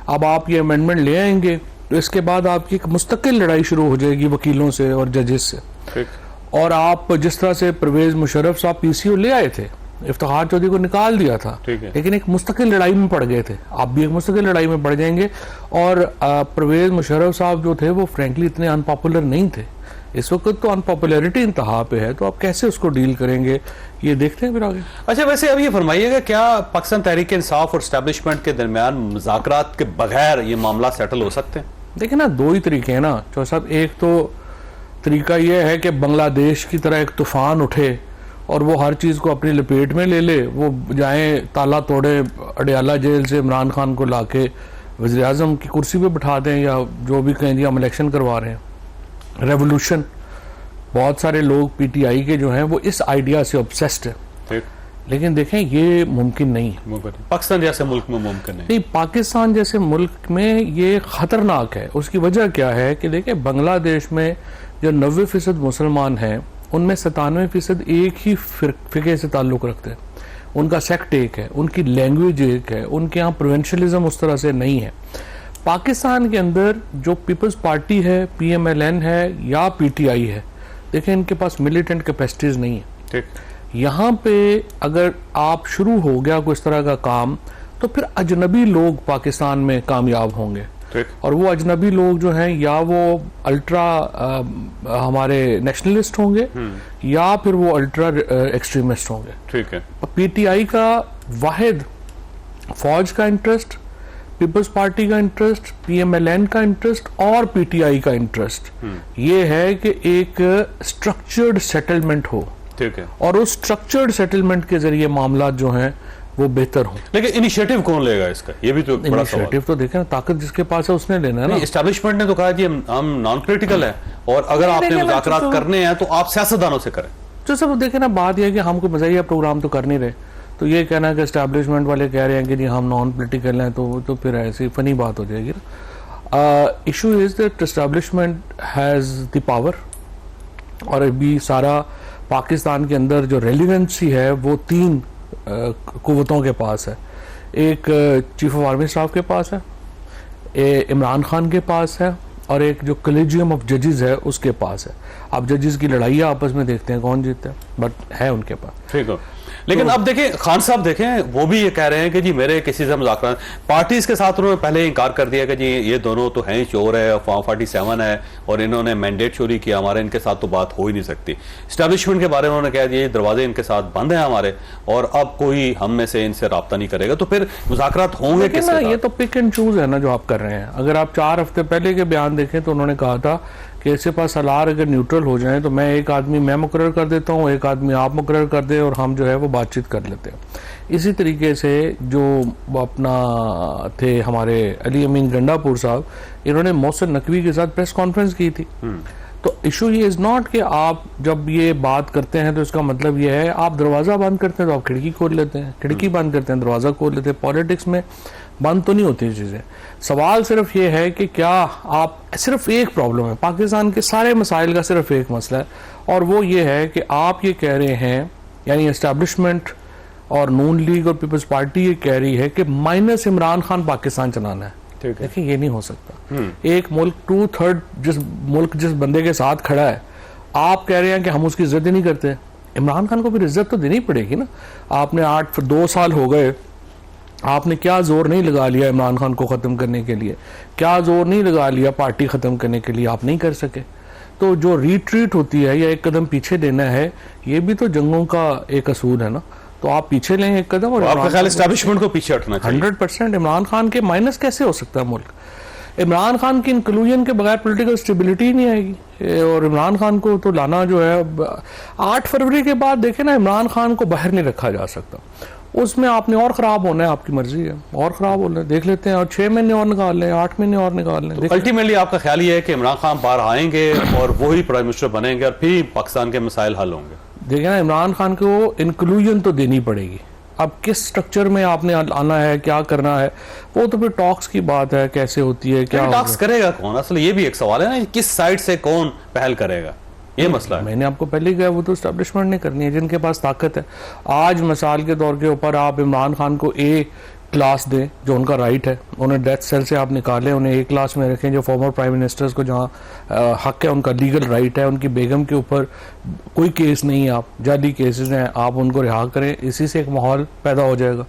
अब आप ये अमेंडमेंट ले आएंगे तो इसके बाद आपकी एक मुस्तकिल लड़ाई शुरू हो जाएगी वकीलों से और जजेस से। और आप जिस तरह से परवेज मुशर्रफ साहब पीसीओ ले आए थे, इफ्तिखार चौधरी को निकाल दिया था, लेकिन एक मुस्तकिल लड़ाई में पड़ गए थे, आप भी एक मुस्तकिल लड़ाई में पड़ जाएंगे। और परवेज मुशर्रफ साहब जो थे वो फ्रेंकली इतने अनपॉपुलर नहीं थे। इस वक्त तो अनपॉपुलरिटी इंतहा पे है, तो आप कैसे उसको डील करेंगे ये देखते हैं फिर आगे। अच्छा, वैसे अब ये फरमाइएगा, क्या पाकिस्तान तहरीक इंसाफ और एस्टेब्लिशमेंट के दरमियान मुज़ाकरात के बगैर ये मामला सेटल हो सकते हैं? देखिए ना, 2 ही तरीके हैं ना चौधरी साहब। एक तो तरीका यह है कि बांग्लादेश की तरह एक तूफान उठे और वो हर चीज़ को अपनी लपेट में ले ले, वो जाएं ताला तोड़े अडयाला जेल से इमरान खान को लाके वज़ीर आज़म की कुर्सी पे बिठा दें, या जो भी कहें जी हम इलेक्शन करवा रहे हैं, रेवोल्यूशन। बहुत सारे लोग पीटीआई के जो हैं वो इस आइडिया से ऑब्सेस्ड है, लेकिन देखें ये मुमकिन नहीं है। पाकिस्तान जैसे मुल्क में मुमकिन नहीं। पाकिस्तान जैसे मुल्क में ये खतरनाक है। उसकी वजह क्या है कि देखें, बांग्लादेश में जो 90% मुसलमान हैं उनमें 97% एक ही फिके से ताल्लुक़ रखते हैं। उनका सेक्ट एक है, उनकी लैंग्वेज एक है, उनके यहाँ प्रोविंशलिज्म उस तरह से नहीं है। पाकिस्तान के अंदर जो पीपल्स पार्टी है, PMLN है या PTI है, देखें इनके पास मिलिटेंट कैपेसिटीज नहीं है। ठीक, यहाँ पे अगर आप शुरू हो गया कोई इस तरह का काम तो फिर अजनबी लोग पाकिस्तान में कामयाब होंगे। और वो अजनबी लोग जो हैं या वो अल्ट्रा हमारे नेशनलिस्ट होंगे या फिर वो अल्ट्रा एक्सट्रीमिस्ट होंगे। ठीक है, PTI का वाहिद फौज का इंटरेस्ट, पीपल्स पार्टी का इंटरेस्ट, PMLN का इंटरेस्ट और PTI का इंटरेस्ट ये है कि एक स्ट्रक्चर्ड सेटलमेंट हो। ठीक है, और उस स्ट्रक्चर्ड सेटलमेंट के जरिए मामला जो हैं वो बेहतर हो। लेकिन इनिशिएटिव कौन लेगा इसका, ये भी तो बड़ा सवाल। इनिशिएटिव तो देखें ना, ताकत जिसके पास है उसने लेना है ना। एस्टैब्लिशमेंट ने तो कहा कि हम नॉन पॉलिटिकल है और अगर आपने मुज़ाकरात करने हैं तो आप सियासतदानों से करें। तो सब देखें ना, बात यह है कि हम कोई मज़ाहिया प्रोग्राम तो कर नहीं रहे, तो ये कहना कि एस्टैब्लिशमेंट वाले कह रहे हैं कि जी हम नॉन पॉलिटिकल हैं, तो फिर ऐसी फनी बात हो जाएगी ना। Issue is that establishment has the power, और अभी सारा पाकिस्तान के अंदर जो रेलिवेंसी है वो 3 कुव्वतों के पास है। एक चीफ ऑफ आर्मी स्टाफ के पास है, इमरान खान के पास है, और एक जो कलेजियम ऑफ जजेस है उसके पास है। अब जजेस की लड़ाई आपस में देखते हैं कौन जीतता है, बट है उनके पास। ठीक है, लेकिन अब देखें खान साहब, देखें वो भी ये कह रहे हैं कि जी मेरे किसी से मुज़ाकरा, पार्टीज के साथ उन्होंने पहले इनकार कर दिया कि जी ये दोनों तो हैं चोर है, फॉर्म 47 है और इन्होंने मैंडेट चोरी किया, हमारे इनके साथ तो बात हो ही नहीं सकती। एस्टैब्लिशमेंट के बारे में उन्होंने कह दिया दरवाजे इनके साथ बंद हैं हमारे और अब कोई हम में से इनसे रब्ता नहीं करेगा, तो फिर मुज़ाकरात होंगे किसके साथ? ये तो पिक एंड चूज है ना जो आप कर रहे हैं। अगर आप 4 हफ्ते पहले के बयान देखें तो उन्होंने कहा था कि इसके पास सलार अगर न्यूट्रल हो जाए तो मैं एक आदमी मैं मुकर्रर कर देता हूँ, एक आदमी आप मुकर्रर कर दे और हम जो है वो बातचीत कर लेते हैं। इसी तरीके से जो अपना थे हमारे अली अमीन गंडापुर साहब, इन्होंने मोहसिन नकवी के साथ प्रेस कॉन्फ्रेंस की थी। तो इशू ये इज नॉट कि आप जब ये बात करते हैं तो इसका मतलब ये है आप दरवाजा बंद करते हैं तो आप खिड़की खोल लेते हैं, खिड़की बंद करते हैं दरवाजा खोल लेते हैं। पॉलिटिक्स में बंद तो नहीं होती चीजें। सवाल सिर्फ ये है कि क्या आप, सिर्फ एक प्रॉब्लम है पाकिस्तान के सारे मसाइल का, सिर्फ एक मसला है और वो ये है कि आप ये कह रहे हैं, यानी एस्टैब्लिशमेंट और नून लीग और पीपल्स पार्टी ये कह रही है कि माइनस इमरान खान पाकिस्तान चलाना है। देखिए ये नहीं हो सकता। एक मुल्क 2/3 जिस बंदे के साथ खड़ा है, आप कह रहे हैं कि हम उसकी इज्जत ही नहीं करते। इमरान खान को फिर इज्जत तो देनी पड़ेगी ना। आपने 2 साल हो गए, आपने क्या जोर नहीं लगा लिया इमरान खान को खत्म करने के लिए, क्या जोर नहीं लगा लिया पार्टी खत्म करने के लिए, आप नहीं कर सके। तो जो रिट्रीट होती है या एक कदम पीछे लेना है, ये भी तो जंगों का एक असूल है ना। तो आप पीछे लें एक कदम और आपका ख्याल एस्टैब्लिशमेंट को पीछे हटना चाहिए। 100% इमरान खान के माइनस कैसे हो सकता है मुल्क? इमरान खान की इंक्लूजन के बगैर पॉलिटिकल स्टेबिलिटी नहीं आएगी। और इमरान खान को तो लाना जो है 8 फरवरी के बाद देखे ना, इमरान खान को बाहर नहीं रखा जा सकता। उसमें आपने और खराब होना है, आपकी मर्जी है, और खराब होना है, देख लेते हैं। और 6 महीने और निकाल लें, 8 महीने और निकाल लें। तो अल्टीमेटली आपका ख्याल ये है कि इमरान खान बाहर आएंगे और वही प्राइम मिनिस्टर बनेंगे और फिर पाकिस्तान के मसाइल हल होंगे? देखिए ना, इमरान खान को इंक्लूजन तो देनी पड़ेगी। अब किस स्ट्रक्चर में आपने आना है, क्या करना है, वो तो फिर टॉक्स की बात है, कैसे होती है, क्या टॉक्स करेगा कौन? असल ये भी एक सवाल है ना, किस साइड से कौन पहल करेगा, ये मसला है। मैंने आपको पहले कहा वो तो एस्टैब्लिशमेंट ने करनी है, जिनके पास ताकत है। आज मिसाल के तौर के ऊपर आप इमरान खान को ए क्लास दें, जो उनका राइट है, उन्हें डेथ सेल से आप निकालें, उन्हें ए क्लास में रखें, जो फॉर्मर प्राइम मिनिस्टर्स को जहाँ हक है, उनका लीगल राइट है। उनकी बेगम के ऊपर कोई केस नहीं है, आप जाली केसेस हैं, आप उनको रिहा करें। इसी से एक माहौल पैदा हो जाएगा,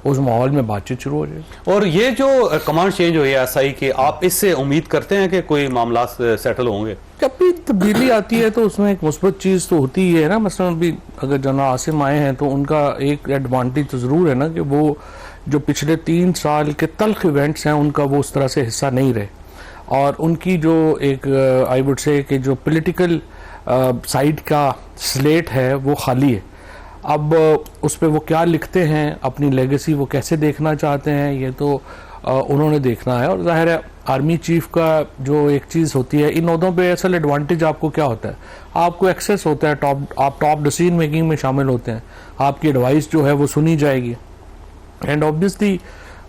उस माहौल में बातचीत शुरू हो जाएगी। और ये जो कमांड चेंज हुई है एसआई की, आप इससे उम्मीद करते हैं कि कोई मामला सेटल होंगे? जब भी तब्दीली आती है तो उसमें एक मुस्बत चीज़ तो होती ही है ना। मसलन भी अगर जनरल आसिम आए हैं तो उनका एक एडवांटेज तो ज़रूर है ना कि वो जो पिछले 3 साल के तल्ख इवेंट्स हैं उनका वो उस तरह से हिस्सा नहीं रहे, और उनकी जो एक आई वुड से कि जो पॉलिटिकल साइड का स्लेट है वो खाली है। अब उस पर वो क्या लिखते हैं, अपनी लेगेसी वो कैसे देखना चाहते हैं, ये तो उन्होंने देखना है। और जाहिर है आर्मी चीफ का जो एक चीज़ होती है, इन ओहदों पे असल एडवांटेज आपको क्या होता है, आपको एक्सेस होता है, आप टॉप डिसीजन मेकिंग में शामिल होते हैं, आपकी एडवाइस जो है वो सुनी जाएगी। एंड ऑब्वियसली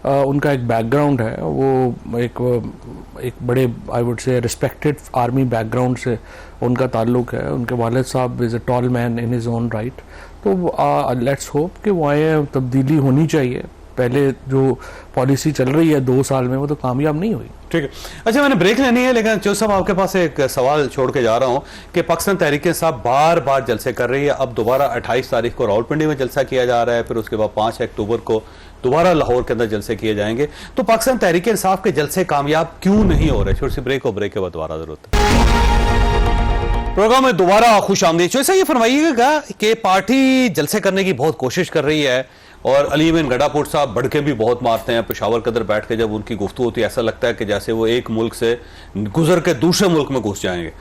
उनका एक बैकग्राउंड है, वो एक बड़े I would say respected army background से उनका ताल्लुक है। उनके वालिद साहब is a tall man in his own right. तो लेट्स होप कि वहाँ तब्दीली होनी चाहिए। पहले जो पॉलिसी चल रही है 2 साल में वो तो कामयाब नहीं हुई। ठीक है, अच्छा मैंने ब्रेक लेनी है, लेकिन चौधरी साहब आपके पास एक सवाल छोड़ के जा रहा हूं कि पाकिस्तान तहरीक-ए-इंसाफ बार बार जलसे कर रही है। अब दोबारा 28 तारीख को रावलपिंडी में जलसा किया जा रहा है, फिर उसके बाद 5 अक्टूबर को दोबारा लाहौर के अंदर जलसे किए जाएंगे। तो पाकिस्तान तहरीक-ए-इंसाफ के जलसे कामयाब क्यों नहीं हो रहे? छोटी सी ब्रेक हो, ब्रेक के बाद दोबारा जरूरत है। प्रोग्राम में दोबारा खुश आमदीद। चौधरी साहब ये फरमाइएगा कि पार्टी जलसे करने की बहुत कोशिश कर रही है और अली अमीन गंडापुर साहब बढ़के भी बहुत मारते हैं। पेशावर के अंदर बैठ के जब उनकी गुफ्तगू होती है ऐसा लगता है कि जैसे वो एक मुल्क से गुजर के दूसरे मुल्क में घुस जाएंगे।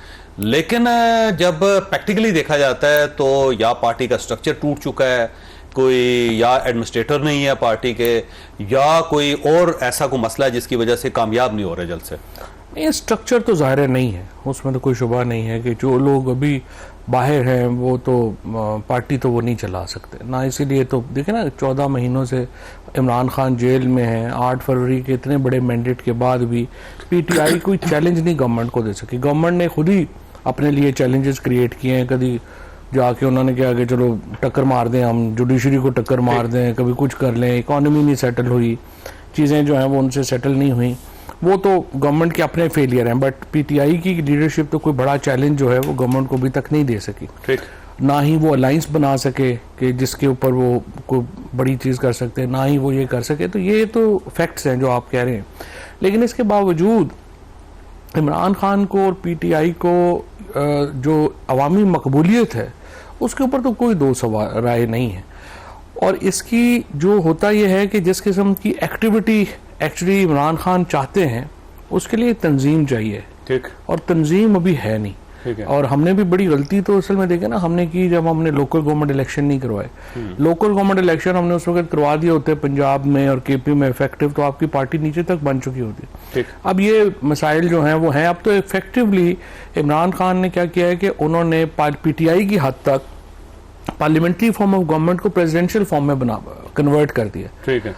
लेकिन जब प्रैक्टिकली देखा जाता है तो या पार्टी का स्ट्रक्चर टूट चुका है, कोई या एडमिनिस्ट्रेटर नहीं है पार्टी के, या कोई और ऐसा कोई मसला है जिसकी वजह से कामयाब नहीं हो रहे जलसे। ये स्ट्रक्चर तो ज़ाहिर नहीं है, उसमें तो कोई शुबा नहीं है कि जो लोग अभी बाहर हैं वो तो पार्टी तो वो नहीं चला सकते ना। इसीलिए तो देखें ना 14 महीनों से इमरान खान जेल में है। 8 फरवरी के इतने बड़े मैंडेट के बाद भी पीटीआई कोई चैलेंज नहीं गवर्नमेंट को दे सकी। गवर्नमेंट ने खुद ही अपने लिए चैलेंजेस क्रिएट किए हैं। कभी जाके उन्होंने कहा कि चलो टक्कर मार दें, हम जुडिशरी को टक्कर मार दें, कभी कुछ कर लें। इकॉनमी नहीं सेटल हुई, चीज़ें जो हैं वो उनसे सेटल नहीं हुई। वो तो गवर्नमेंट के अपने फेलियर हैं, बट पीटीआई की लीडरशिप तो कोई बड़ा चैलेंज जो है वो गवर्नमेंट को अभी तक नहीं दे सकी। ठीक, ना ही वो अलायंस बना सके कि जिसके ऊपर वो कोई बड़ी चीज़ कर सकते हैं, ना ही वो ये कर सके। तो ये तो फैक्ट्स हैं जो आप कह रहे हैं। लेकिन इसके बावजूद इमरान खान को और पीटीआई को जो अवामी मकबूलियत है उसके ऊपर तो कोई दो सवाल राय नहीं है। और इसकी जो होता यह है कि जिस किस्म की एक्टिविटी एक्चुअली इमरान खान चाहते हैं उसके लिए तंजीम चाहिए, ठीक, और तंजीम अभी है नहीं। ठीक है। और हमने भी बड़ी गलती तो असल में देखे ना हमने की जब हमने लोकल गवर्नमेंट इलेक्शन नहीं करवाए। लोकल गवर्नमेंट इलेक्शन हमने उस वक्त करवा दिए होते पंजाब में और केपी में इफेक्टिव, तो आपकी पार्टी नीचे तक बन चुकी होती। ठीक। अब ये मसाइल जो हैं वो हैं। अब तो इफेक्टिवली इमरान खान ने क्या किया है कि उन्होंने पीटीआई की हद तक पार्लियामेंट्री फॉर्म ऑफ गवर्नमेंट को प्रेसिडेंशियल फॉर्म में कन्वर्ट कर दिया। ठीक है।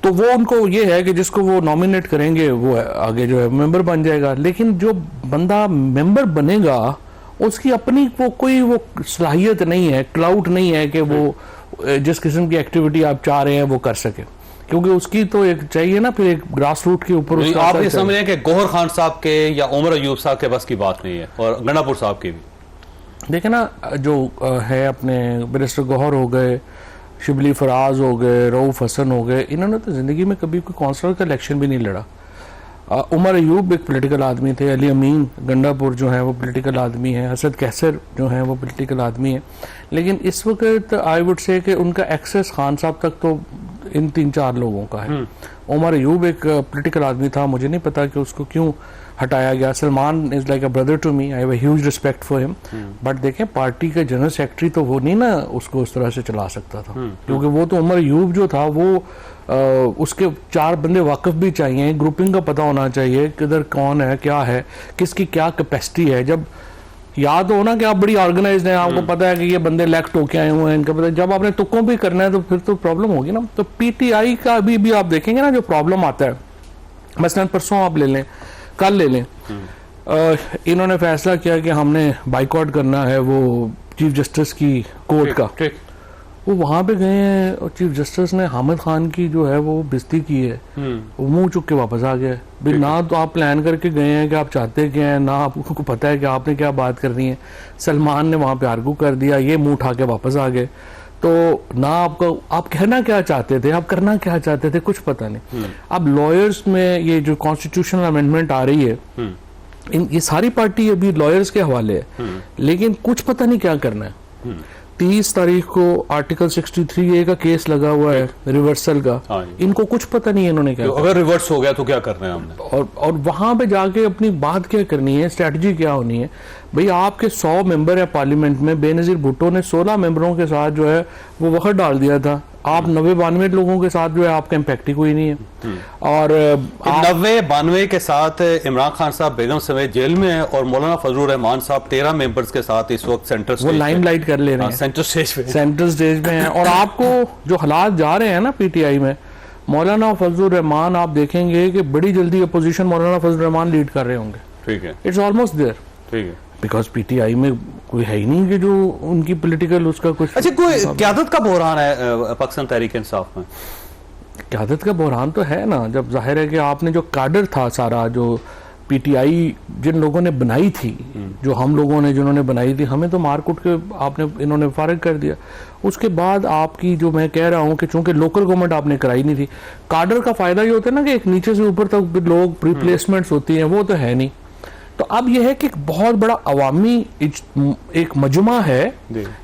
तो वो उनको ये है कि जिसको वो नॉमिनेट करेंगे वो आगे जो है मेंबर बन जाएगा। लेकिन जो बंदा मेंबर बनेगा उसकी अपनी वो कोई वो सलाहियत नहीं है, क्लाउट नहीं है कि वो जिस किस्म की एक्टिविटी आप चाह रहे हैं वो कर सके, क्योंकि उसकी तो एक चाहिए ना फिर एक ग्रास रूट के ऊपर। आप ये समझ रहे हैं कि गौहर खान साहब के या उमर अयूब साहब के बस की बात नहीं है, और गंडापुर साहब की भी देखे ना जो है अपने बैरिस्टर गौहर हो गए, शिबली फराज हो गए, रऊफ हसन हो गए, इन्होंने तो ज़िंदगी में कभी कोई काउंसलर का इलेक्शन भी नहीं लड़ा। उमर अयूब एक पॉलिटिकल आदमी थे, अली अमीन गंडापुर जो है वो पॉलिटिकल आदमी है, हसद कैसर जो है वो पॉलिटिकल आदमी है। लेकिन इस वक्त आई वुड से कि उनका एक्सेस खान साहब तक तो इन 3-4 लोगों का है। उमर अयूब एक पॉलिटिकल आदमी था, मुझे नहीं पता कि उसको क्यों हटाया गया। Salman is like a brother to me, I have a huge respect for him, but देखें पार्टी का जनरल सेक्रेटरी तो वो नहीं ना उसको उस तरह से चला सकता था, क्योंकि वो तो उमर अयूब जो था वो उसके 4 बंदे वाकिफ भी चाहिए, ग्रुपिंग का पता होना चाहिए, किधर कौन है, क्या है, किसकी क्या कैपेसिटी है। जब याद हो ना कि आप बड़ी ऑर्गेनाइज्ड हैं, आपको पता है कि ये बंदे इलेक्ट होके आए हुए हैं, इनका पता है, जब आपने तुक्कों भी करना है तो फिर तो प्रॉब्लम होगी ना। तो पीटीआई का अभी भी आप देखेंगे ना जो प्रॉब्लम आता है, मसलन परसों आप ले लें, कल ले लें, इन्होंने फैसला किया कि हमने बाइकआउट करना है वो चीफ जस्टिस की कोर्ट का। वो वहां पे गए हैं और चीफ जस्टिस ने हामिद खान की जो है वो बेइज्जती की है, वो मुंह चुक के वापस आ गया। भाई ना तो आप प्लान करके गए हैं कि आप चाहते क्या हैं, ना आपको पता है कि आपने क्या बात करनी है। सलमान ने वहां पे आर्गू कर दिया, ये मुंह उठा के वापस आ गए। तो ना आपको आप कहना क्या चाहते थे, आप करना क्या चाहते थे, कुछ पता नहीं। अब लॉयर्स में ये जो कॉन्स्टिट्यूशनल अमेंडमेंट आ रही है, ये सारी पार्टी अभी लॉयर्स के हवाले है, लेकिन कुछ पता नहीं क्या करना है। 30 तारीख को आर्टिकल 63A का केस लगा हुआ है रिवर्सल का, इनको कुछ पता नहीं है इन्होंने क्या, अगर रिवर्स हो गया तो क्या करना है हमने, और वहां पे जाके अपनी बात क्या करनी है, स्ट्रेटजी क्या होनी है। भाई आपके 100 मेंबर है पार्लियामेंट में, बेनजीर भुट्टो ने 16 मेंबरों के साथ जो है वो वक्त डाल दिया था। आप 90-92 लोगों के साथ जो है आपका इम्पैक्ट ही कोई नहीं है। और 90-92 के साथ इमरान खान साहब बेगम समेत जेल में है, और मौलाना फजलुर रहमान साहब 13 मेंबर्स के साथ इस वक्त सेंटर वो लाइमलाइट कर ले रहे हैं, सेंटर स्टेज पे, सेंटर स्टेज में है। और आपको जो हालात जा रहे हैं ना पीटीआई में, मौलाना फजलुर रहमान आप देखेंगे कि बड़ी जल्दी अपोजिशन मौलाना फजलुर रहमान लीड कर रहे होंगे। ठीक है, इट्स ऑलमोस्ट देयर। ठीक है, बिकॉज पीटीआई में कोई है ही नहीं कि जो उनकी पॉलिटिकल उसका कुछ। अच्छा, कोई क़यादत का बहरान है पाकिस्तान तहरीक इंसाफ में? क़यादत का बहरान तो है ना, जब जाहिर है कि आपने जो काडर था सारा, जो पीटीआई जिन लोगों ने बनाई थी, जो हम लोगों ने जिन्होंने बनाई थी, हमें तो मारकुट के आपने इन्होंने फारिग कर दिया। उसके बाद आपकी जो मैं कह रहा हूँ कि चूंकि लोकल गवर्नमेंट आपने कराई नहीं थी, काडर का फायदा ये होता है ना कि एक नीचे से ऊपर तक लोग रिप्लेसमेंट्स होती हैं, वो तो है नहीं। तो अब यह है कि एक बहुत बड़ा अवामी एक मजमा है,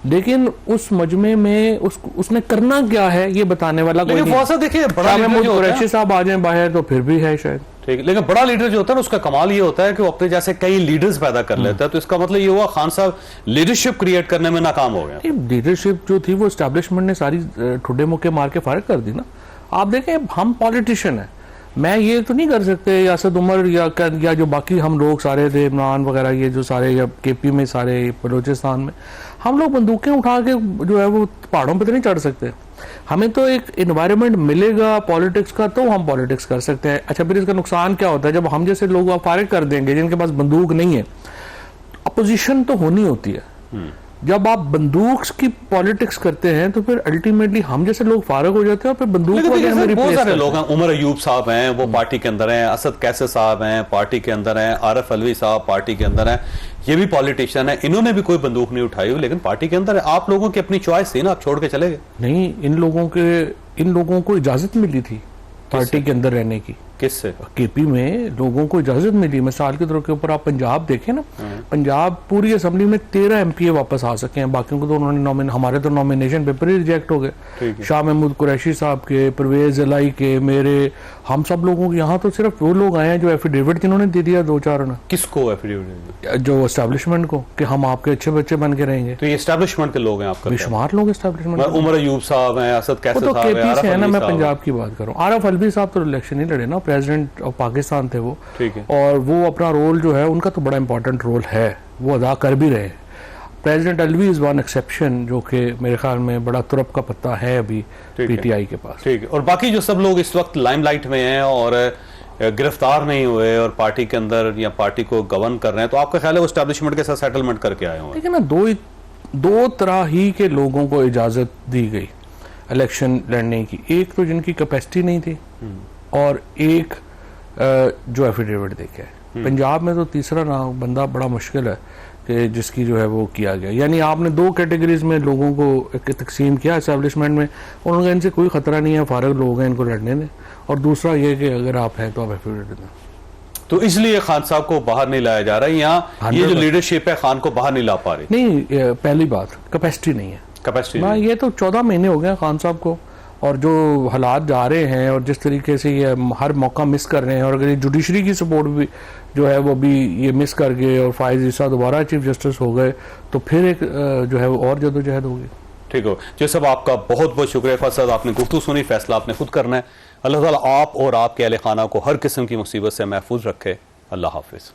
लेकिन उस मजमे में उसने करना क्या है ये बताने वाला कोई नहीं। देखिए, बड़ा कुरैशी साहब आ जाए बाहर तो फिर भी है शायद, ठीक, लेकिन बड़ा लीडर जो होता है ना उसका कमाल ये होता है कि वो अपने जैसे कई लीडर्स पैदा कर लेता है। तो इसका मतलब ये हुआ खान साहब लीडरशिप क्रिएट करने में नाकाम हो गया। लीडरशिप जो थी वो एस्टैब्लिशमेंट ने सारी ठुड्डे मुक्के मार के फारिग कर दी ना। आप देखें, हम पॉलिटिशियन है, मैं ये तो नहीं कर सकते यासद उमर या जो बाकी हम लोग सारे थे, इमरान वगैरह, ये जो सारे या केपी में सारे बलोचिस्तान में, हम लोग बंदूकें उठा के जो है वो पहाड़ों पर तो नहीं चढ़ सकते। हमें तो एक इन्वायरमेंट मिलेगा पॉलिटिक्स का तो हम पॉलिटिक्स कर सकते हैं। अच्छा, फिर इसका नुकसान क्या होता है, जब हम जैसे लोग फारिग कर देंगे जिनके पास बंदूक नहीं है, अपोजिशन तो होनी होती है। जब आप बंदूक की पॉलिटिक्स करते हैं तो फिर अल्टीमेटली हम जैसे लोग फारग हो जाते हैं और फिर बंदूक लेकिन वाले देखिए हमें सर, बहुत replace सारे करते लोग हैं। उमर अयूब साहब हैं, वो पार्टी के अंदर हैं। असद कैसर साहब हैं, पार्टी के अंदर हैं। आरिफ अलवी साहब पार्टी के अंदर हैं। ये भी पॉलिटिशियन है, इन्होंने भी कोई बंदूक नहीं उठाई हुई, लेकिन पार्टी के अंदर है। आप लोगों की अपनी चॉइस थी ना, आप छोड़ के चले गए। नहीं, इन लोगों को इजाजत मिली थी पार्टी के अंदर रहने की। किससे? केपी में लोगों को इजाजत मिली। मिसाल के तौर के ऊपर आप पंजाब देखें ना, पंजाब पूरी असेंबली में 13 एमपीए वापस आ सके हैं, बाकियों को तो उन्होंने हमारे तो नॉमिनेशन पेपर ही रिजेक्ट हो गए। शाह महमूद कुरैशी साहब के, परवेज इलाही के, मेरे, हम सब लोगों के यहाँ तो सिर्फ वो लोग आए हैं जो एफिडेविट जिन्होंने दे दिया 2-4 ने। किसको एफिडेविट? जो एस्टेब्लिशमेंट को, कि हम आपके अच्छे बच्चे बन के रहेंगे। तो ये एस्टेब्लिशमेंट के लोग हैं आपका? बेशुमार लोग एस्टेब्लिशमेंट। उमर अयूब साहब हैं, असद कैसर तो साहब हैं, केपी से है ना, मैं साहब पंजाब की बात करूं। आरिफ अलवी साहब तो इलेक्शन ही लड़े ना, प्रेसिडेंट ऑफ पाकिस्तान थे वो। ठीक है। और वो अपना रोल जो है उनका तो बड़ा इंपॉर्टेंट रोल है, वो अदा कर भी रहे हैं। President Alvi is one exception, जो कि मेरे ख्याल में बड़ा तुरप का पत्ता है अभी पीटीआई के पास। ठीक है। और बाकी जो सब लोग इस वक्त लाइमलाइट में हैं और गिरफ्तार नहीं हुए और पार्टी के अंदर या पार्टी को गवर्न कर रहे हैं, तो आपका ख्याल है वो एस्टेब्लिशमेंट के साथ सेटलमेंट करके आए होंगे? लेकिन ना, दो तरह ही के लोगों को इजाजत दी गई इलेक्शन लड़ने की। एक तो जिनकी कैपेसिटी नहीं थी, और एक जो एफिडेविट देके है। पंजाब में तो तीसरा ना बंदा बड़ा मुश्किल है कि जिसकी जो है वो किया गया। यानी आपने 2 कैटेगरीज में लोगों को तकसीम किया एस्टेब्लिशमेंट में। उन्होंने कहा इनसे कोई खतरा नहीं है, फारग लोग हैं, इनको लड़ने दें। और दूसरा ये कि अगर आप हैं तो आप एफिडेविट दें। तो इसलिए खान साहब को बाहर नहीं लाया जा रहा है, यहाँ ये जो लीडरशिप है खान को बाहर नहीं ला पा रही। नहीं, पहली बात कैपेसिटी नहीं है, कैपेसिटी ना। ये तो 14 महीने हो गए खान साहब को, और जो हालात जा रहे हैं और जिस तरीके से ये हर मौका मिस कर रहे हैं, और अगर ये जुडिशरी की सपोर्ट भी जो है वो भी ये मिस कर गए और फायज ईसा दोबारा चीफ जस्टिस हो गए, तो फिर एक जो है वो और जदोजहद होगी। ठीक हो जी साहब, आपका बहुत बहुत शुक्रिया। फैसला आपने गुफ्तगू सुनी, फैसला आपने खुद करना है। अल्लाह ताला आप और आपके अहले खाना को हर किस्म की मुसीबत से महफूज रखे। अल्लाह हाफिज।